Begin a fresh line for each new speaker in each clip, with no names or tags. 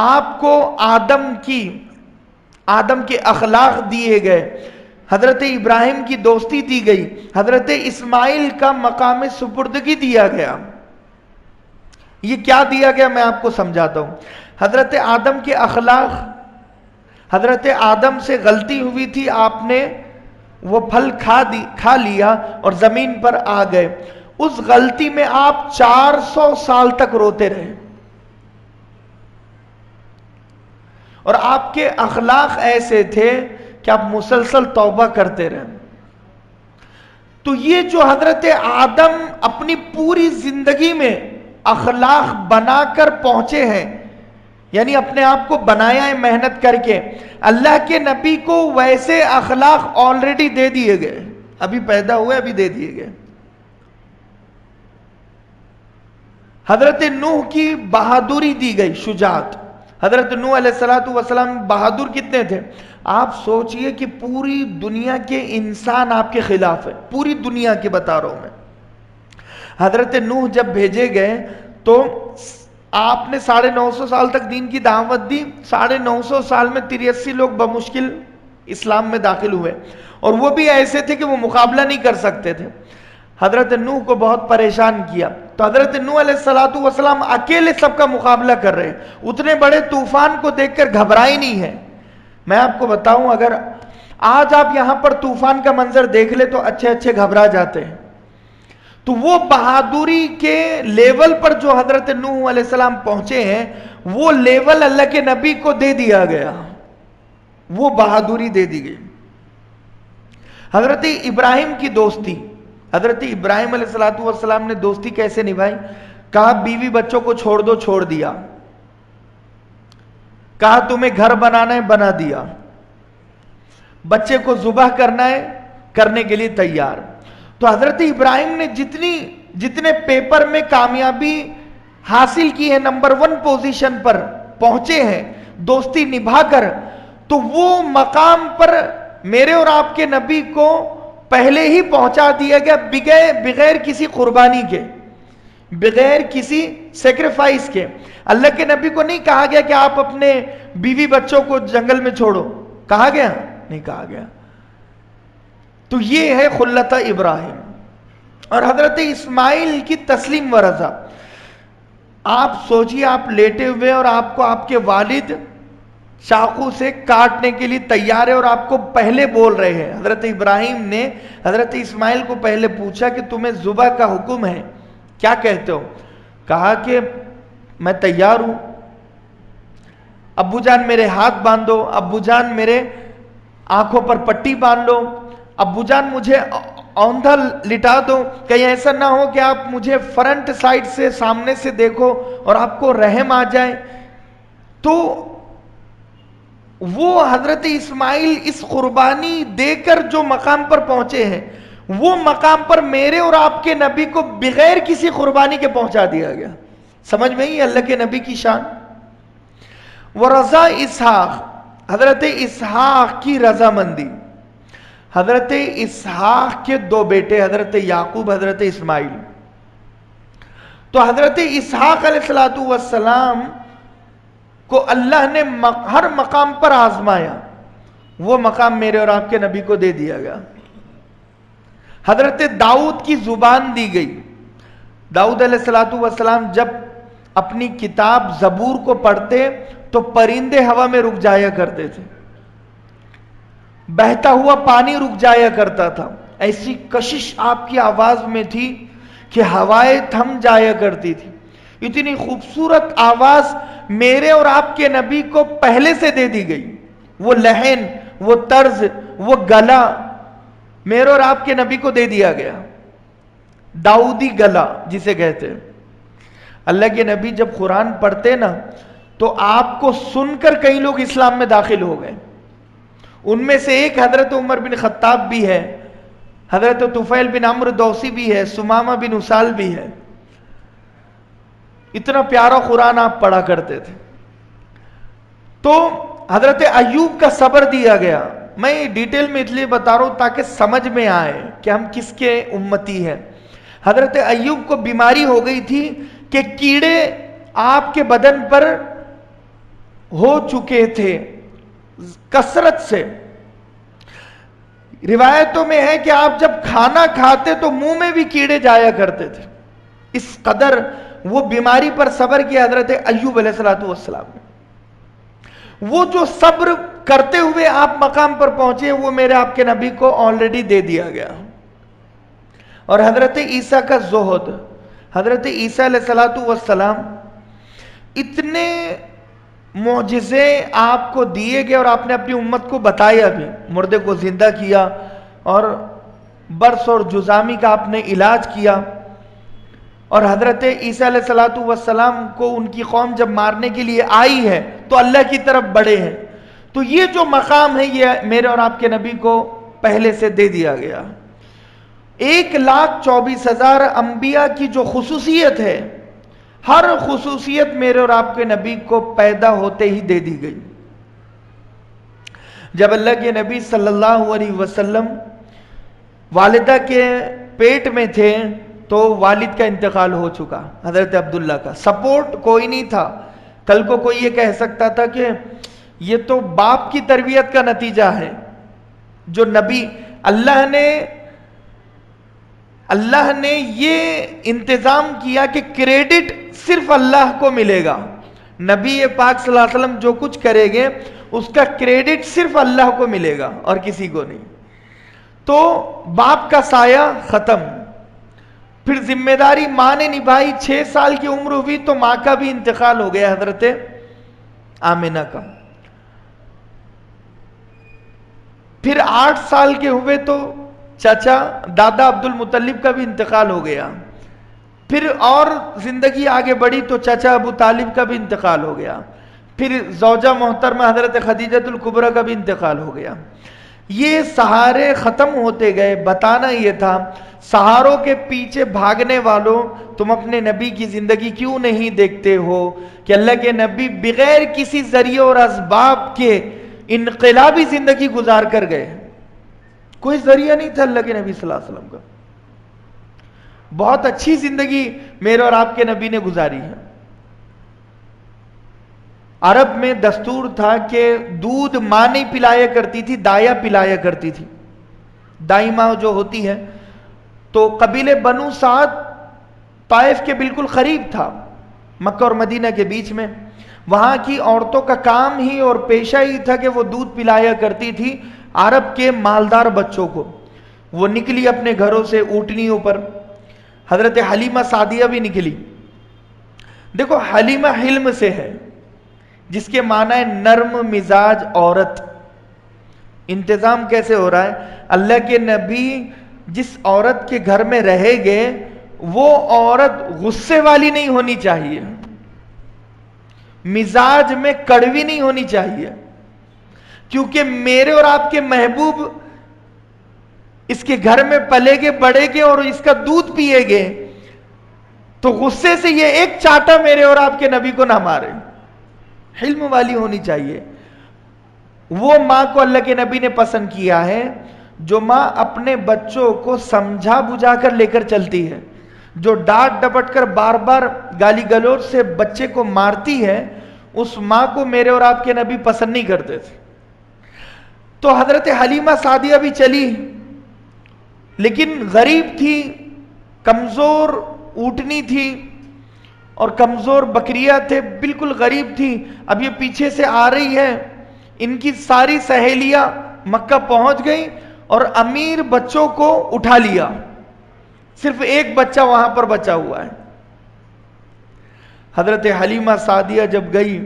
آپ کو آدم کے اخلاق دیے گئے، حضرت ابراہیم کی دوستی دی گئی، حضرت اسماعیل کا مقام سپردگی دیا گیا۔ یہ کیا دیا گیا میں آپ کو سمجھاتا ہوں۔ حضرت آدم کے اخلاق، حضرت آدم سے غلطی ہوئی تھی، آپ نے وہ پھل کھا لیا اور زمین پر آ گئے، اس غلطی میں آپ 400 سال تک روتے رہے، اور آپ کے اخلاق ایسے تھے کہ آپ مسلسل توبہ کرتے رہے۔ تو یہ جو حضرت آدم اپنی پوری زندگی میں اخلاق بنا کر پہنچے ہیں، یعنی اپنے آپ کو بنایا ہے محنت کر کے، اللہ کے نبی کو ویسے اخلاق آلریڈی دے دیے گئے، ابھی پیدا ہوئے ابھی دے دیے گئے۔ حضرت نوح کی بہادری دی گئی، شجاعت۔ حضرت نوح علیہ السلام بہادر کتنے تھے؟ آپ سوچئے کہ پوری دنیا کے انسان آپ کے خلاف ہے، پوری دنیا کے بتا رہا ہوں میں۔ حضرت نوح جب بھیجے گئے تو آپ نے 950 سال تک دین کی دعوت دی، 950 سال میں 83 لوگ بمشکل اسلام میں داخل ہوئے، اور وہ بھی ایسے تھے کہ وہ مقابلہ نہیں کر سکتے تھے۔ حضرت نوح کو بہت پریشان کیا، تو حضرت نوح علیہ السلام اکیلے سب کا مقابلہ کر رہے ہیں، اتنے بڑے طوفان کو دیکھ کر گھبرائے نہیں ہے۔ میں آپ کو بتاؤں، اگر آج آپ یہاں پر طوفان کا منظر دیکھ لے تو اچھے گھبرا جاتے ہیں، تو وہ بہادری کے لیول پر جو حضرت نوح علیہ السلام پہنچے ہیں، وہ لیول اللہ کے نبی کو دے دیا گیا، وہ بہادری دے دی گئی۔ حضرت ابراہیم کی دوستی، حضرت ابراہیم علیہ السلام نے دوستی کیسے نبھائی؟ کہا بیوی بچوں کو چھوڑ دو، چھوڑ دیا۔ کہا تمہیں گھر بنانا ہے، بنا دیا۔ بچے کو ذبح کرنا ہے، کرنے کے لیے تیار۔ تو حضرت ابراہیم نے جتنے پیپر میں کامیابی حاصل کی ہے، نمبر 1 پوزیشن پر پہنچے ہیں دوستی نبھا کر، تو وہ مقام پر میرے اور آپ کے نبی کو پہلے ہی پہنچا دیا گیا، بغیر کسی قربانی کے، بغیر کسی سیکریفائس کے۔ اللہ کے نبی کو نہیں کہا گیا کہ آپ اپنے بیوی بچوں کو جنگل میں چھوڑو، کہا گیا؟ نہیں کہا گیا۔ تو یہ ہے خلت ابراہیم۔ اور حضرت اسماعیل کی تسلیم و رضا۔ آپ سوچئے، آپ لیٹے ہوئے اور آپ کو آپ کے والد چاقو سے کاٹنے کے لیے تیار ہے، اور آپ کو پہلے بول رہے ہیں۔ حضرت ابراہیم نے حضرت اسماعیل کو پہلے پوچھا کہ تمہیں ذبح کا حکم ہے، کیا کہتے ہو؟ کہا کہ میں تیار ہوں، ابو جان میرے ہاتھ باندھو، ابو جان میرے آنکھوں پر پٹی باندھ لو، ابو جان مجھے اوندھا لٹا دو، کہیں ایسا نہ ہو کہ آپ مجھے فرنٹ سائڈ سے، سامنے سے دیکھو اور آپ کو رحم آ جائے۔ تو وہ حضرت اسماعیل اس قربانی دے کر جو مقام پر پہنچے ہیں، وہ مقام پر میرے اور آپ کے نبی کو بغیر کسی قربانی کے پہنچا دیا گیا۔ سمجھ میں ہی اللہ کے نبی کی شان۔ ورضا اسحاق، حضرت اسحاق کی رضامندی۔ حضرت اسحاق کے 2 بیٹے، حضرت یعقوب، حضرت اسماعیل۔ تو حضرت اسحاق علیہ السلام کو اللہ نے ہر مقام پر آزمایا، وہ مقام میرے اور آپ کے نبی کو دے دیا گیا۔ حضرت داؤد کی زبان دی گئی۔ داؤد علیہ السلام جب اپنی کتاب زبور کو پڑھتے تو پرندے ہوا میں رک جایا کرتے تھے، بہتا ہوا پانی رک جایا کرتا تھا، ایسی کشش آپ کی آواز میں تھی کہ ہوائیں تھم جایا کرتی تھی۔ اتنی خوبصورت آواز میرے اور آپ کے نبی کو پہلے سے دے دی گئی، وہ لحن، وہ طرز، وہ گلا میرے اور آپ کے نبی کو دے دیا گیا، داؤدی گلا جسے کہتے ہیں۔ اللہ کے نبی جب قرآن پڑھتے نا تو آپ کو سن کر کئی لوگ اسلام میں داخل ہو گئے، ان میں سے ایک حضرت عمر بن خطاب بھی ہے، حضرت طفیل بن عمرو دوسی بھی ہے، سمامہ بن اسال بھی ہے۔ اتنا پیارا قرآن آپ پڑھا کرتے تھے۔ تو حضرت ایوب کا صبر دیا گیا۔ میں ڈیٹیل میں اس لیے بتا رہا ہوں تاکہ سمجھ میں آئے کہ ہم کس کے امتی ہیں۔ حضرت ایوب کو بیماری ہو گئی تھی کہ کیڑے آپ کے بدن پر ہو چکے تھے کثرت سے. روایتوں میں ہے کہ آپ جب کھانا کھاتے تو منہ میں بھی کیڑے جایا کرتے تھے. اس قدر وہ بیماری پر صبر کیا حضرت ایوب علیہ السلام نے. وہ جو صبر کرتے ہوئے آپ مقام پر پہنچے وہ میرے آپ کے نبی کو آلریڈی دے دیا گیا. اور حضرت عیسیٰ کا زہد, حضرت عیسیٰ علیہ السلام اتنے معجزے آپ کو دیے گئے اور آپ نے اپنی امت کو بتایا بھی. مردے کو زندہ کیا اور برس اور جزامی کا آپ نے علاج کیا. اور حضرت عیسیٰ علیہ السلام کو ان کی قوم جب مارنے کے لیے آئی ہے تو اللہ کی طرف بڑھے ہیں. تو یہ جو مقام ہے یہ میرے اور آپ کے نبی کو پہلے سے دے دیا گیا. 1,24,000 انبیاء کی جو خصوصیت ہے, ہر خصوصیت میرے اور آپ کے نبی کو پیدا ہوتے ہی دے دی گئی. جب اللہ کے نبی صلی اللہ علیہ وسلم والدہ کے پیٹ میں تھے تو والد کا انتقال ہو چکا, حضرت عبداللہ کا. سپورٹ کوئی نہیں تھا. کل کو کوئی یہ کہہ سکتا تھا کہ یہ تو باپ کی تربیت کا نتیجہ ہے. جو نبی اللہ نے یہ انتظام کیا کہ کریڈٹ صرف اللہ کو ملے گا. نبی پاک صلی اللہ علیہ وسلم جو کچھ کریں گے اس کا کریڈٹ صرف اللہ کو ملے گا اور کسی کو نہیں. تو باپ کا سایہ ختم. پھر ذمہ داری ماں نے نبھائی. 6 سال کی عمر ہوئی تو ماں کا بھی انتقال ہو گیا, حضرت آمنہ کا. پھر 8 سال کے ہوئے تو چچا دادا عبد المطلب کا بھی انتقال ہو گیا. پھر اور زندگی آگے بڑھی تو چچا ابو طالب کا بھی انتقال ہو گیا. پھر زوجہ محترمہ حضرت خدیجۃ الکبریٰ کا بھی انتقال ہو گیا. یہ سہارے ختم ہوتے گئے. بتانا یہ تھا سہاروں کے پیچھے بھاگنے والوں, تم اپنے نبی کی زندگی کیوں نہیں دیکھتے ہو کہ اللہ کے نبی بغیر کسی ذریعے اور اسباب کے انقلابی زندگی گزار کر گئے. کوئی ذریعہ نہیں تھا اللہ کے نبی صلی اللہ علیہ وسلم کا. بہت اچھی زندگی میرے اور آپ کے نبی نے گزاری ہے. عرب میں دستور تھا کہ دودھ ماں نہیں پلایا کرتی تھی, دایا پلایا کرتی تھی. دائی ماں جو ہوتی ہے, تو قبیلے بنو سعد طائف کے بالکل قریب تھا, مکہ اور مدینہ کے بیچ میں. وہاں کی عورتوں کا کام ہی اور پیشہ ہی تھا کہ وہ دودھ پلایا کرتی تھی عرب کے مالدار بچوں کو. وہ نکلی اپنے گھروں سے اونٹنیوں پر. حضرت حلیمہ سعدیہ بھی نکلی. دیکھو حلیمہ حلم سے ہے جس کے معنی ہے نرم مزاج عورت. انتظام کیسے ہو رہا ہے؟ اللہ کے نبی جس عورت کے گھر میں رہے گے وہ عورت غصے والی نہیں ہونی چاہیے, مزاج میں کڑوی نہیں ہونی چاہیے, کیونکہ میرے اور آپ کے محبوب اس کے گھر میں پلے گے بڑھے گے اور اس کا دودھ پیے گے تو غصے سے یہ ایک چاٹا میرے اور آپ کے نبی کو نہ مارے. حلم والی ہونی چاہیے. وہ ماں کو اللہ کے نبی نے پسند کیا ہے جو ماں اپنے بچوں کو سمجھا بجھا کر لے کر چلتی ہے. جو ڈانٹ ڈپٹ کر بار بار گالی گلوچ سے بچے کو مارتی ہے اس ماں کو میرے اور آپ کے نبی پسند نہیں کرتے تھے. تو حضرت حلیمہ سعدیہ بھی چلی, لیکن غریب تھی, کمزور اونٹنی تھی اور کمزور بکریاں تھے, بالکل غریب تھی. اب یہ پیچھے سے آ رہی ہے, ان کی ساری سہیلیاں مکہ پہنچ گئیں اور امیر بچوں کو اٹھا لیا, صرف ایک بچہ وہاں پر بچا ہوا ہے. حضرت حلیمہ سعدیہ جب گئی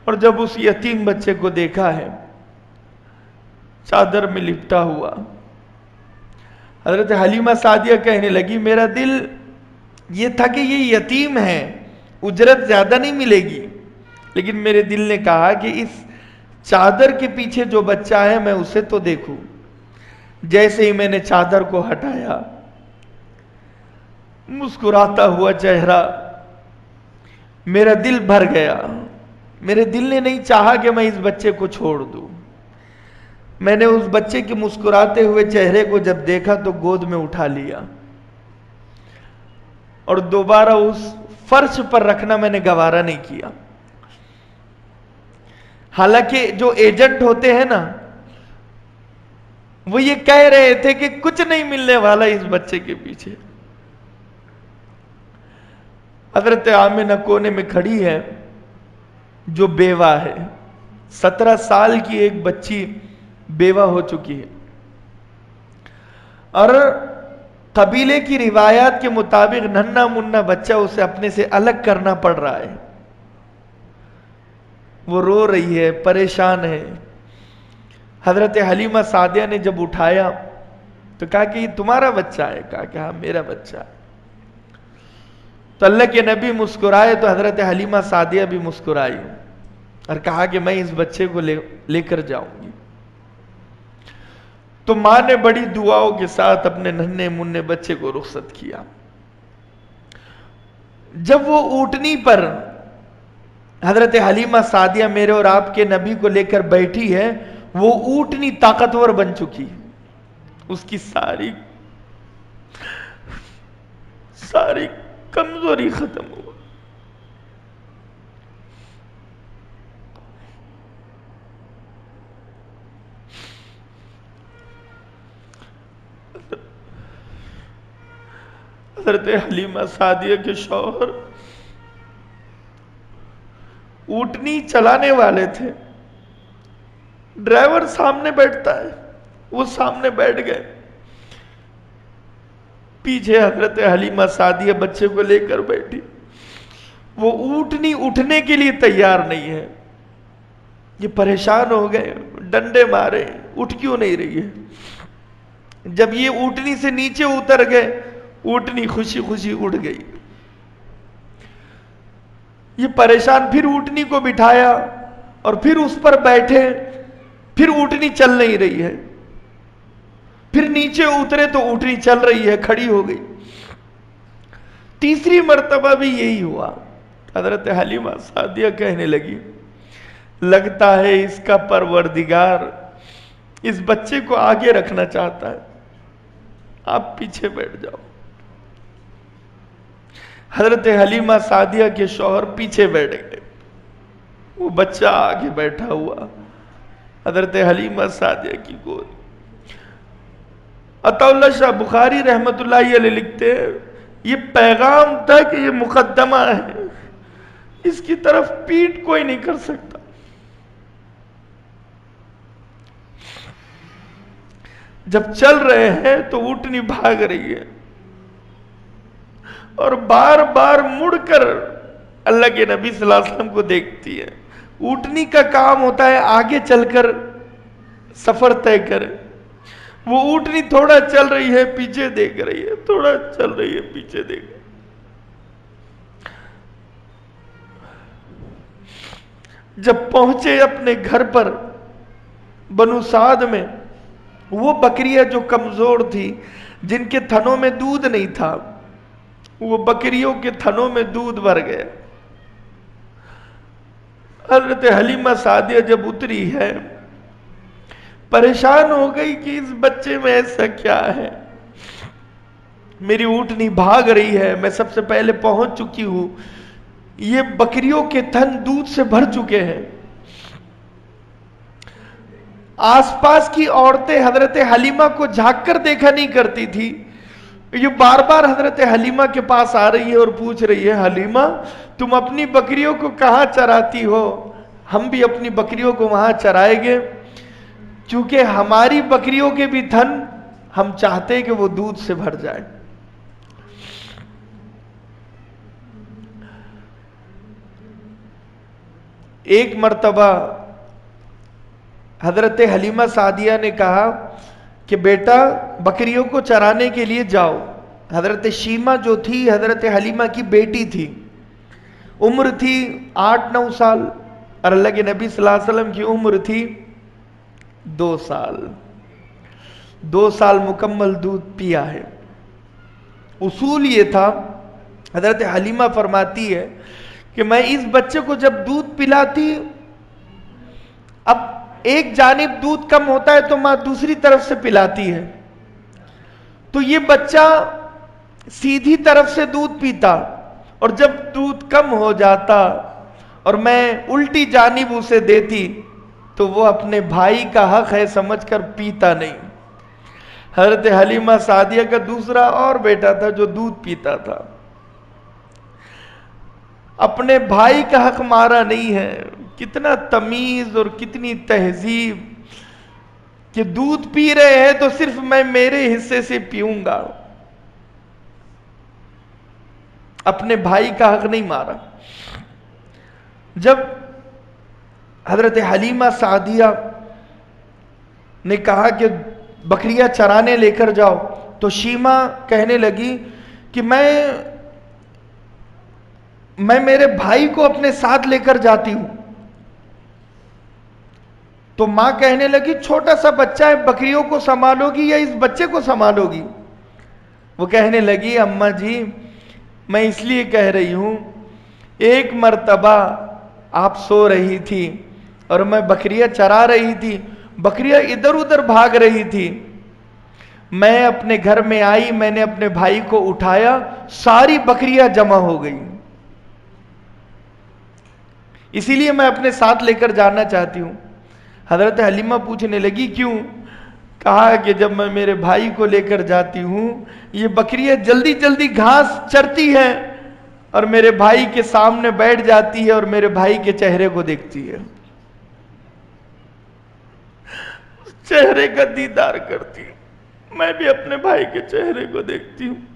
اور جب اس یتیم بچے کو دیکھا ہے چادر میں لپٹا ہوا, حضرت حلیمہ سعدیہ کہنے لگی میرا دل یہ تھا کہ یہ یتیم ہے, اجرت زیادہ نہیں ملے گی, لیکن میرے دل نے کہا کہ اس چادر کے پیچھے جو بچہ ہے میں اسے تو دیکھوں. جیسے ہی میں نے چادر کو ہٹایا, مسکراتا ہوا چہرہ, میرا دل بھر گیا. میرے دل نے نہیں چاہا کہ میں اس بچے کو چھوڑ دوں. میں نے اس بچے کے مسکراتے ہوئے چہرے کو جب دیکھا تو گود میں اٹھا لیا اور دوبارہ اس فرش پر رکھنا میں نے گوارا نہیں کیا. حالانکہ جو ایجنٹ ہوتے ہیں نا وہ یہ کہہ رہے تھے کہ کچھ نہیں ملنے والا اس بچے کے پیچھے. حضرت آمنہ کونے میں کھڑی ہے جو بیوہ ہے. 17 سال کی ایک بچی بیوہ ہو چکی ہے اور قبیلے کی روایات کے مطابق ننھا منہ بچہ اسے اپنے سے الگ کرنا پڑ رہا ہے. وہ رو رہی ہے, پریشان ہے. حضرت حلیمہ سعدیہ نے جب اٹھایا تو کہا کہ یہ تمہارا بچہ ہے؟ کہا کہ ہاں میرا بچہ ہے. تو اللہ کے نبی مسکرائے تو حضرت حلیمہ سعدیہ بھی مسکرائی اور کہا کہ میں اس بچے کو لے کر جاؤں گی. تو ماں نے بڑی دعاؤں کے ساتھ اپنے ننھے منھے بچے کو رخصت کیا. جب وہ اونٹنی پر حضرت حلیمہ سعدیہ میرے اور آپ کے نبی کو لے کر بیٹھی ہے, وہ اونٹنی طاقتور بن چکی. اس کی ساری کمزوری ختم ہو. حضرت حلیمہ سعدیہ کے شوہر اونٹنی چلانے والے تھے. ڈرائیور سامنے بیٹھتا ہے, وہ سامنے بیٹھ گئے. پیچھے حضرت حلیمہ سعدیہ بچے کو لے کر بیٹھی. وہ اونٹنی اٹھنے کے لیے تیار نہیں ہے. یہ پریشان ہو گئے, ڈنڈے مارے, اٹھ کیوں نہیں رہی ہے. جب یہ اونٹنی سے نیچے اتر گئے, اونٹنی خوشی خوشی اڑ گئی. یہ پریشان, پھر اونٹنی کو بٹھایا اور پھر اس پر بیٹھے, پھر اونٹنی چل نہیں رہی ہے. پھر نیچے اترے تو اونٹنی چل رہی ہے, کھڑی ہو گئی. تیسری مرتبہ بھی یہی ہوا. حضرت حلیمہ سعدیہ کہنے لگی, لگتا ہے اس کا پروردگار اس بچے کو آگے رکھنا چاہتا ہے, آپ پیچھے بیٹھ جاؤ. حضرت حلیمہ سعدیہ کے شوہر پیچھے بیٹھ گئے, وہ بچہ آگے بیٹھا ہوا حضرت حلیمہ سعدیہ کی گود. عطا اللہ شاہ بخاری رحمت اللہ علیہ لکھتے ہیں, یہ پیغام تھا کہ یہ مقدمہ ہے, اس کی طرف پیٹ کوئی نہیں کر سکتا. جب چل رہے ہیں تو اونٹنی بھاگ رہی ہے اور بار بار مڑ کر اللہ کے نبی صلی اللہ علیہ وسلم کو دیکھتی ہے. اونٹنی کا کام ہوتا ہے آگے چل کر سفر طے کرے. وہ اونٹنی تھوڑا چل رہی ہے پیچھے دیکھ رہی ہے, تھوڑا چل رہی ہے پیچھے دیکھ رہی ہے. جب پہنچے اپنے گھر پر بنو سعد میں, وہ بکریاں جو کمزور تھی, جن کے تھنوں میں دودھ نہیں تھا, وہ بکریوں کے تھنوں میں دودھ بھر گیا. حضرت حلیمہ سعدیہ جب اتری ہے, پریشان ہو گئی کہ اس بچے میں ایسا کیا ہے. میری اونٹنی بھاگ رہی ہے, میں سب سے پہلے پہنچ چکی ہوں, یہ بکریوں کے تھن دودھ سے بھر چکے ہیں. آس پاس کی عورتیں حضرت حلیمہ کو جھانک کر دیکھا نہیں کرتی تھی. یہ بار بار حضرت حلیمہ کے پاس آ رہی ہے اور پوچھ رہی ہے, حلیمہ تم اپنی بکریوں کو کہاں چراتی ہو؟ ہم بھی اپنی بکریوں کو وہاں چرائیں گے, چونکہ ہماری بکریوں کے بھی تھن ہم چاہتے کہ وہ دودھ سے بھر جائے. ایک مرتبہ حضرت حلیمہ سعدیہ نے کہا کہ بیٹا بکریوں کو چرانے کے لیے جاؤ. حضرت شیمہ جو تھی حضرت حلیمہ کی بیٹی تھی, عمر تھی 8-9 سال, اور اللہ کے نبی صلی اللہ علیہ وسلم کی عمر تھی 2 سال. 2 سال مکمل دودھ پیا ہے. اصول یہ تھا, حضرت حلیمہ فرماتی ہے کہ میں اس بچے کو جب دودھ پلاتی, اب ایک جانب دودھ کم ہوتا ہے تو ماں دوسری طرف سے پلاتی ہے, تو یہ بچہ سیدھی طرف سے دودھ پیتا اور جب دودھ کم ہو جاتا اور میں الٹی جانب اسے دیتی تو وہ اپنے بھائی کا حق ہے سمجھ کر پیتا نہیں۔ حضرت حلیمہ سعدیہ کا دوسرا اور بیٹا تھا جو دودھ پیتا تھا، اپنے بھائی کا حق مارا نہیں ہے۔ کتنا تمیز اور کتنی تہذیب کہ دودھ پی رہے ہیں تو صرف میں میرے حصے سے پیوں گا، اپنے بھائی کا حق نہیں مارا۔ جب حضرت حلیمہ سعدیہ نے کہا کہ بکریاں چرانے لے کر جاؤ، تو شیمہ کہنے لگی کہ میں میرے بھائی کو اپنے ساتھ لے کر جاتی ہوں۔ تو ماں کہنے لگی چھوٹا سا بچہ ہے، بکریوں کو سنبھالو گی یا اس بچے کو سنبھالو گی؟ وہ کہنے لگی اماں جی میں اس لیے کہہ رہی ہوں، ایک مرتبہ آپ سو رہی تھی اور میں بکریاں چرا رہی تھی، بکریاں ادھر ادھر بھاگ رہی تھی، میں اپنے گھر میں آئی، میں نے اپنے بھائی کو اٹھایا، ساری بکریاں جمع ہو گئی، اسی لیے میں اپنے ساتھ لے کر جانا چاہتی ہوں۔ حضرت حلیمہ پوچھنے لگی کیوں؟ کہا کہ جب میں میرے بھائی کو لے کر جاتی ہوں یہ بکریاں جلدی جلدی گھاس چرتی ہے اور میرے بھائی کے سامنے بیٹھ جاتی ہے اور میرے بھائی کے چہرے کو دیکھتی ہے، چہرے کا دیدار کرتی ہوں، میں بھی اپنے بھائی کے چہرے کو دیکھتی ہوں۔